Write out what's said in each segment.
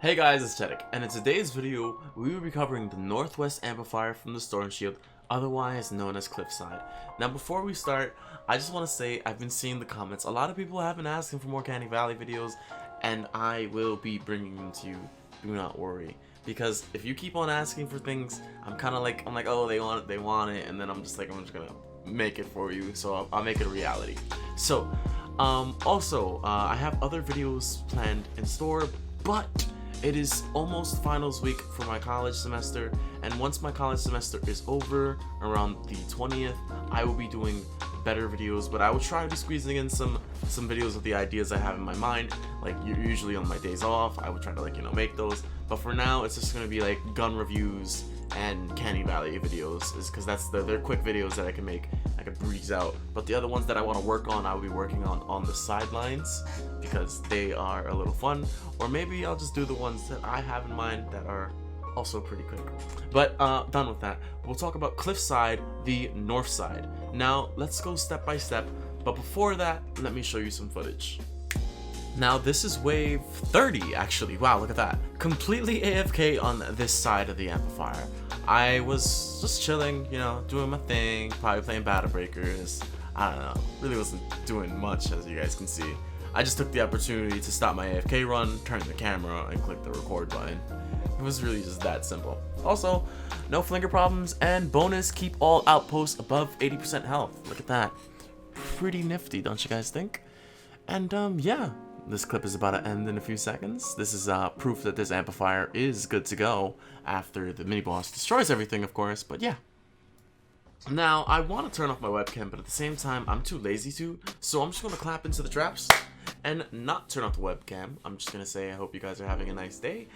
Hey guys, it's Chedic, and in today's video, we will be covering the Northwest Amplifier from the Storm Shield, otherwise known as Cliffside. Now before we start, I just want to say I've been seeing the comments. A lot of people have been asking for more Canny Valley videos, and I will be bringing them to you. Do not worry. Because if you keep on asking for things, I'm like, oh, they want it, and then I'm just gonna make it for you, so I'll make it a reality. So, I have other videos planned in store, but it is almost finals week for my college semester, and once my college semester is over, around the 20th, I will be doing better videos, but I will try to be squeezing in some videos of the ideas I have in my mind. Like, usually on my days off, I would try to make those, but for now, it's just gonna be like gun reviews and Canny Valley videos, is because they're quick videos that I can make, I can breeze out. But the other ones that I want to work on, I will be working on the sidelines, because they are a little fun, or maybe I'll just do the ones that I have in mind that are also pretty quick. But done with that, we'll talk about Cliffside, the north side. Now let's go step by step, but before that, let me show you some footage. Now this is wave 30 actually. Wow, look at that. Completely AFK on this side of the amplifier. I was just chilling, doing my thing, probably playing Battle Breakers. I don't know, really wasn't doing much, as you guys can see. I just took the opportunity to stop my AFK run, turn the camera, and click the record button. It was really just that simple. Also, no flinger problems, and bonus, keep all outposts above 80% health. Look at that. Pretty nifty, don't you guys think? And yeah, this clip is about to end in a few seconds. This is proof that this amplifier is good to go after the mini-boss destroys everything, of course, but yeah. Now, I want to turn off my webcam, but at the same time, I'm too lazy to, so I'm just going to clap into the traps and not turn off the webcam. I'm just going to say I hope you guys are having a nice day.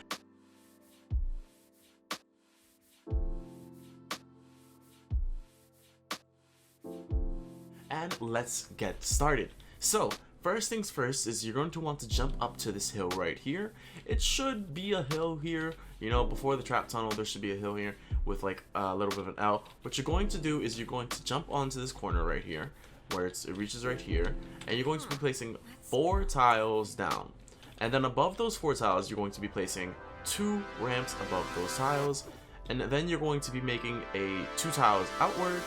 And let's get started. So, first things first is you're going to want to jump up to this hill right here. It should be a hill here, before the trap tunnel there should be a hill here with like a little bit of an L. What you're going to do is you're going to jump onto this corner right here, where it reaches right here, and you're going to be placing 4 tiles down. And then above those 4 tiles, you're going to be placing 2 ramps above those tiles, and then you're going to be making 2 tiles outward,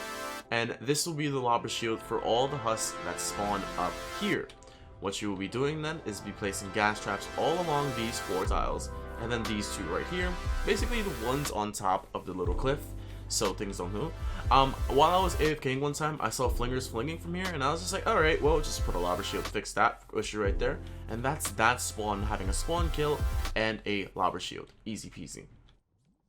and this will be the lobber shield for all the husks that spawn up here. What you will be doing then is be placing gas traps all along these 4 tiles, and then these 2 right here, basically the ones on top of the little cliff, so things don't move. While I was AFKing one time, I saw flingers flinging from here, and I was just like, alright, well, just put a lobber shield to fix that issue right there, and that's that spawn having a spawn kill and a lobber shield. Easy peasy.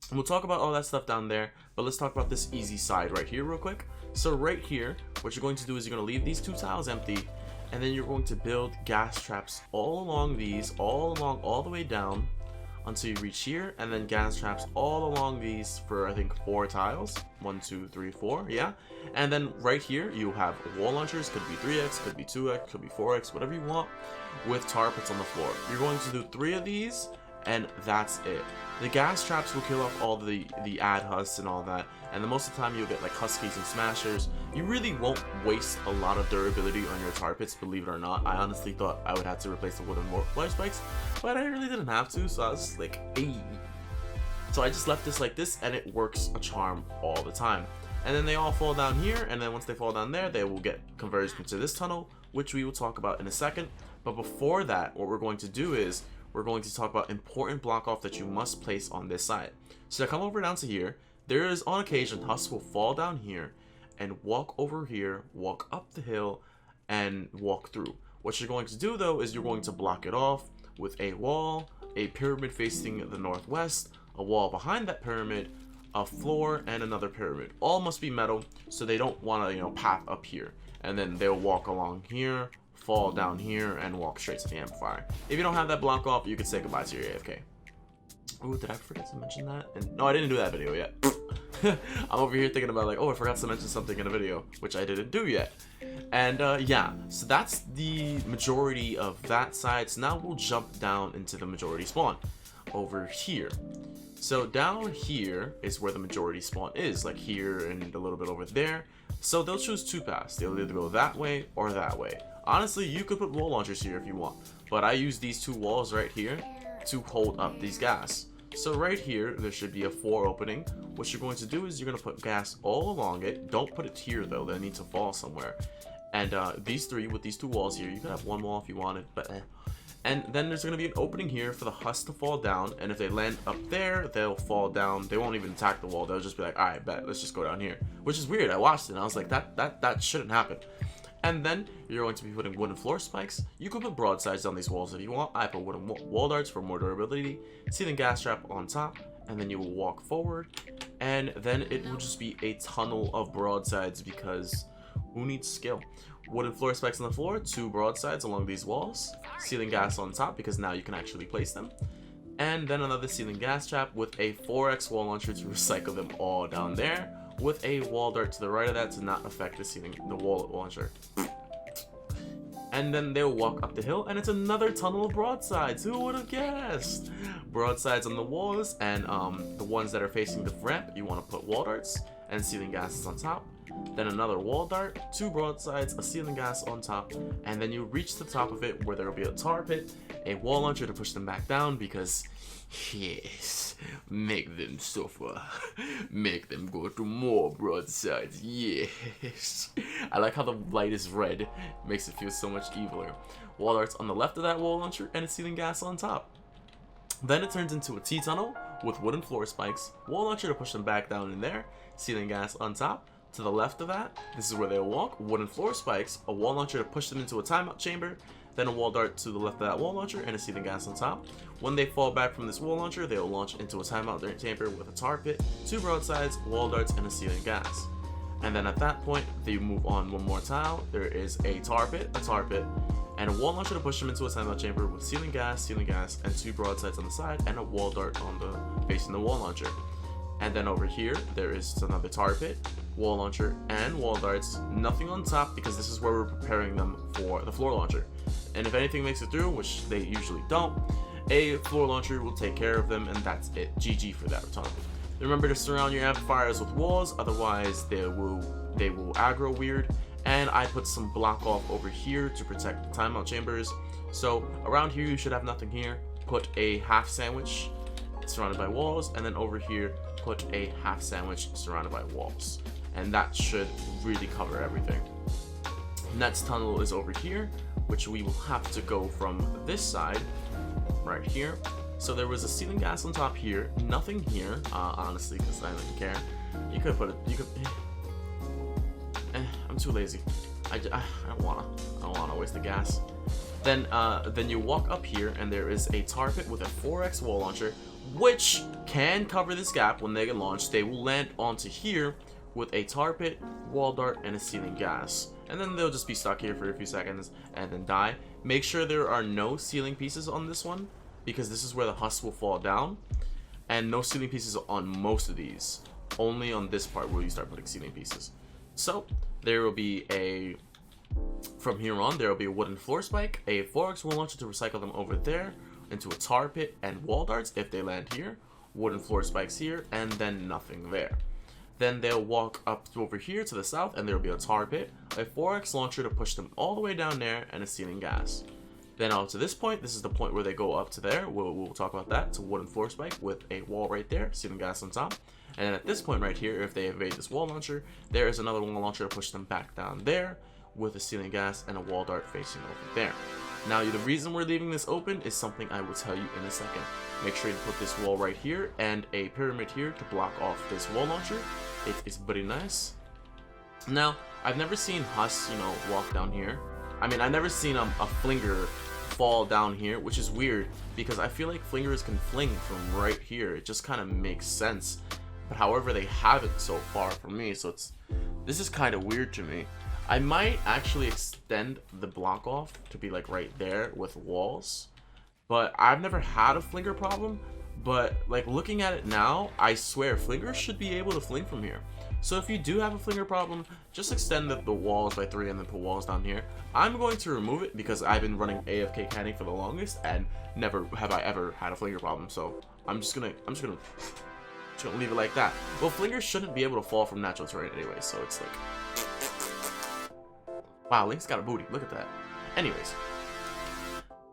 And we'll talk about all that stuff down there, but let's talk about this easy side right here real quick. So right here, what you're going to do is you're going to leave these 2 tiles empty, and then you're going to build gas traps all along these, all the way down until you reach here, and then gas traps all along these for I think 4 tiles. 1, 2, 3, 4, yeah. And then right here you have wall launchers, could be 3x, could be 2x, could be 4x, whatever you want, with tar pits on the floor. You're going to do 3 of these, and that's it. The gas traps will kill off all the ad husks and all that, and then most of the time you'll get like huskies and smashers. You really won't waste a lot of durability on your tar pits, believe it or not. I honestly thought I would have to replace the wooden life spikes, but I really didn't have to, so I was just like, hey. So I just left this like this, and it works a charm all the time. And then they all fall down here, and then once they fall down there, they will get converged into this tunnel, which we will talk about in a second. But before that, what we're going to do is we're going to talk about important block off that you must place on this side. So come over down to here. There is on occasion husks will fall down here and walk over here, walk up the hill, and walk through. What you're going to do though is you're going to block it off with a wall, a pyramid facing the northwest, a wall behind that pyramid, a floor, and another pyramid. All must be metal, so they don't want to path up here, and then they'll walk along here, fall down here, and walk straight to the amplifier. If you don't have that block off, you can say goodbye to your AFK. Oh, did I forget to mention that? And no, I didn't do that video yet. I'm over here thinking about like, oh, I forgot to mention something in a video, which I didn't do yet. And yeah, so that's the majority of that side. So now we'll jump down into the majority spawn over here. So down here is where the majority spawn is, like here and a little bit over there. So they'll choose 2 paths. They'll either go that way or that way. Honestly, you could put wall launchers here if you want, but I use these 2 walls right here, to hold up these gas. So right here, there should be a 4 opening. What you're going to do is you're going to put gas all along it. Don't put it here though, they need to fall somewhere. And these 3 with these 2 walls here, you could have 1 wall if you wanted, but And then there's going to be an opening here for the husk to fall down, and if they land up there, they'll fall down. They won't even attack the wall, they'll just be like, alright, bet, let's just go down here. Which is weird, I watched it and I was like, that shouldn't happen. And then you're going to be putting wooden floor spikes. You can put broadsides on these walls if you want. I put wooden wall darts for more durability, ceiling gas trap on top, and then you will walk forward, and then it will just be a tunnel of broadsides because who needs skill? Wooden floor spikes on the floor, 2 broadsides along these walls, ceiling gas on top because now you can actually place them, and then another ceiling gas trap with a 4x wall launcher to recycle them all down there, with a wall dart to the right of that to not affect the wall launcher. And then they'll walk up the hill, and it's another tunnel of broadsides. Who would have guessed? Broadsides on the walls, and the ones that are facing the ramp, you want to put wall darts and ceiling gases on top. Then another wall dart, 2 broadsides, a ceiling gas on top, and then you reach the top of it where there will be a tar pit, a wall launcher to push them back down because, yes, make them suffer, make them go through more broadsides, yes. I like how the light is red, it makes it feel so much eviler. Wall darts on the left of that wall launcher and a ceiling gas on top. Then it turns into a T-tunnel with wooden floor spikes, wall launcher to push them back down in there, ceiling gas on top. To the left of that, this is where they'll walk, wooden floor spikes, a wall launcher to push them into a timeout chamber, then a wall dart to the left of that wall launcher, and a ceiling gas on top. When they fall back from this wall launcher, they'll launch into a timeout chamber with a tar pit, 2 broadsides, wall darts, and a ceiling gas. And then at that point, they move on 1 more tile. There is a tar pit, and a wall launcher to push them into a timeout chamber with ceiling gas, and 2 broadsides on the side, and a wall dart on the facing the wall launcher. And then over here, there is another tar pit, wall launcher, and wall darts. Nothing on top because this is where we're preparing them for the floor launcher. And if anything makes it through, which they usually don't, a floor launcher will take care of them, and that's it. GG for that tunnel. Remember to surround your amplifiers with walls, otherwise they will aggro weird. And I put some block off over here to protect the timeout chambers. So around here you should have nothing here. Put a half sandwich surrounded by walls, and then over here put a half sandwich surrounded by walls, and that should really cover everything. Next tunnel is over here, which we will have to go from this side right here. So there was a ceiling gas on top here, nothing here, honestly, because I don't care. You could put it, I'm too lazy. I don't wanna waste the gas. Then you walk up here, and there is a tar pit with a 4x wall launcher, which can cover this gap. When they get launched, they will land onto here with a tar pit, wall dart, and a ceiling gas. And then they'll just be stuck here for a few seconds and then die. Make sure there are no ceiling pieces on this one, because this is where the husk will fall down. And no ceiling pieces on most of these. Only on this part will you start putting ceiling pieces. So there will be from here on, there will be a wooden floor spike, a 4x wall launcher to recycle them over there into a tar pit, and wall darts if they land here, wooden floor spikes here, and then nothing there. Then they'll walk up over here to the south, and there will be a tar pit, a 4x launcher to push them all the way down there, and a ceiling gas. Then up to this point, this is the point where they go up to there. We'll talk about that. It's a wooden floor spike with a wall right there, ceiling gas on top. And then at this point right here, if they evade this wall launcher, there is another wall launcher to push them back down there with a ceiling gas and a wall dart facing over there. Now, the reason we're leaving this open is something I will tell you in a second. Make sure you put this wall right here and a pyramid here to block off this wall launcher. It is pretty nice. Now, I've never seen husks, walk down here. I mean, I've never seen a flinger fall down here, which is weird because I feel like flingers can fling from right here. It just kind of makes sense. But however, they haven't so far for me, so this is kind of weird to me. I might actually extend the block off to be like right there with walls, but I've never had a flinger problem. But like looking at it now, I swear flingers should be able to fling from here. So if you do have a flinger problem, just extend the walls by 3 and then put walls down here. I'm going to remove it because I've been running AFK Canny for the longest and never have I ever had a flinger problem. So I'm just gonna leave it like that. Well, flingers shouldn't be able to fall from natural terrain anyway, so it's like, wow, Link's got a booty. Look at that. Anyways,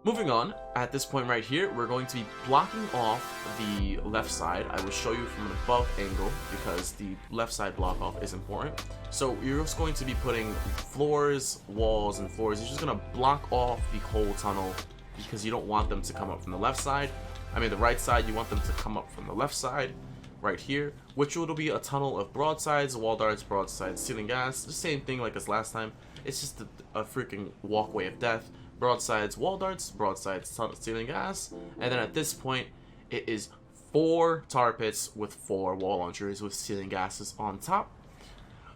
Moving on, at this point right here, we're going to be blocking off the left side. I will show you from an above angle because the left side block off is important. So you're just going to be putting floors, walls, and floors. You're just going to block off the whole tunnel because you don't want them to come up from the left side. I mean the right side, you want them to come up from the left side right here, which will be a tunnel of broadsides, wall darts, broadsides, ceiling gas. The same thing like as last time. It's just a freaking walkway of death. Broadsides, wall darts, broadsides, ceiling gas, and then at this point it is 4 tar pits with 4 wall launchers with ceiling gases on top.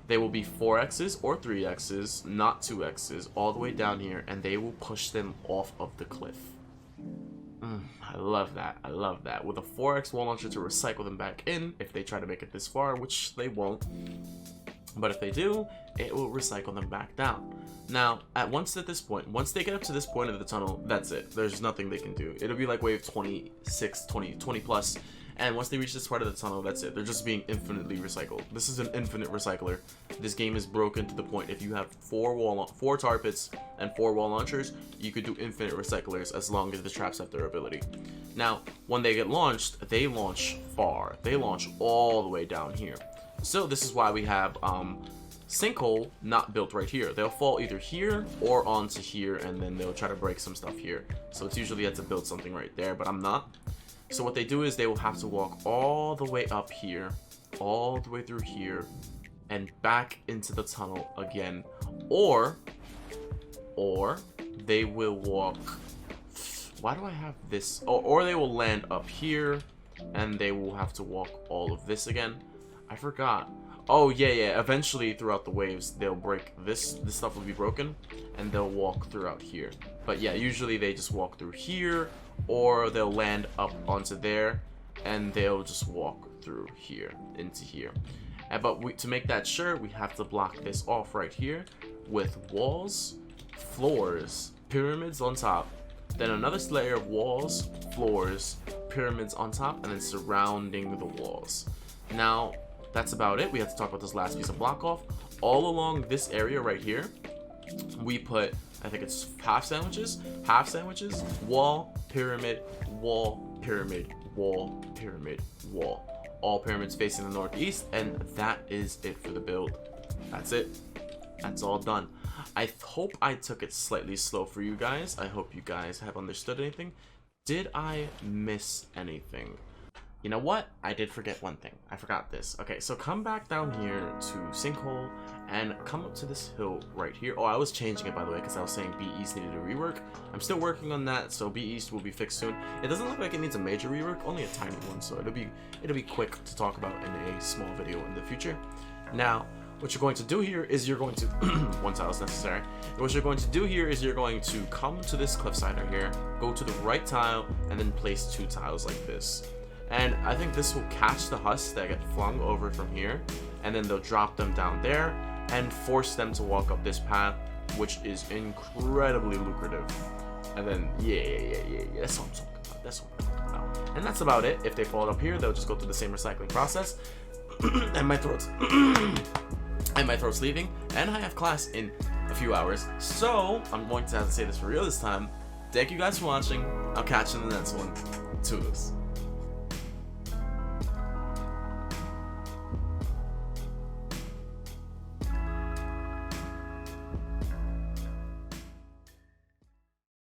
They will be 4x's or 3x's, not 2x's, all the way down here, and they will push them off of the cliff. I love that. I love that. With a 4x wall launcher to recycle them back in if they try to make it this far, which they won't. But if they do, it will recycle them back down. Now, once they get up to this point of the tunnel, that's it. There's nothing they can do. It'll be like wave 26, 20 plus. And once they reach this part of the tunnel, that's it. They're just being infinitely recycled. This is an infinite recycler. This game is broken to the point if you have 4 tar pits and 4 wall launchers, you could do infinite recyclers as long as the traps have their ability. Now, when they get launched, they launch far. They launch all the way down here. So this is why we have Sinkhole not built right here. They'll fall either here or onto here, and then they'll try to break some stuff here. So it's usually had to build something right there, but I'm not. So what they do is they will have to walk all the way up here, all the way through here, and back into the tunnel again. Or they will walk... Why do I have this? Oh, or they will land up here, and they will have to walk all of this again. I forgot. Oh, yeah. Eventually, throughout the waves, they'll break this. This stuff will be broken, and they'll walk throughout here. But yeah, usually they just walk through here, or they'll land up onto there, and they'll just walk through here, into here. But to make that sure, we have to block this off right here with walls, floors, pyramids on top, then another layer of walls, floors, pyramids on top, and then surrounding the walls. Now, that's about it. We have to talk about this last piece of block off. All along this area right here, we put, I think it's half sandwiches, wall, pyramid, wall, pyramid, wall, pyramid, wall. All pyramids facing the northeast, and that is it for the build. That's it. That's all done. I hope I took it slightly slow for you guys. I hope you guys have understood anything. Did I miss anything? You know what? I did forget one thing. I forgot this. Okay, so come back down here to Sinkhole and come up to this hill right here. Oh, I was changing it, by the way, because I was saying B East needed a rework. I'm still working on that, so B East will be fixed soon. It doesn't look like it needs a major rework, only a tiny one, so it'll be quick to talk about in a small video in the future. Now, what you're going to do here is you're going to one tile is necessary. What you're going to do here is you're going to come to this cliffside right here, go to the right tile, and then place 2 tiles like this. And I think this will catch the husks that get flung over from here, and then they'll drop them down there and force them to walk up this path, which is incredibly lucrative. And then yeah, that's what I'm talking about. That's what I'm talking about. And that's about it. If they fall up here, they'll just go through the same recycling process. And my throat's leaving, and I have class in a few hours, so I'm going to have to say this for real this time. Thank you guys for watching. I'll catch you in the next one. Toodles.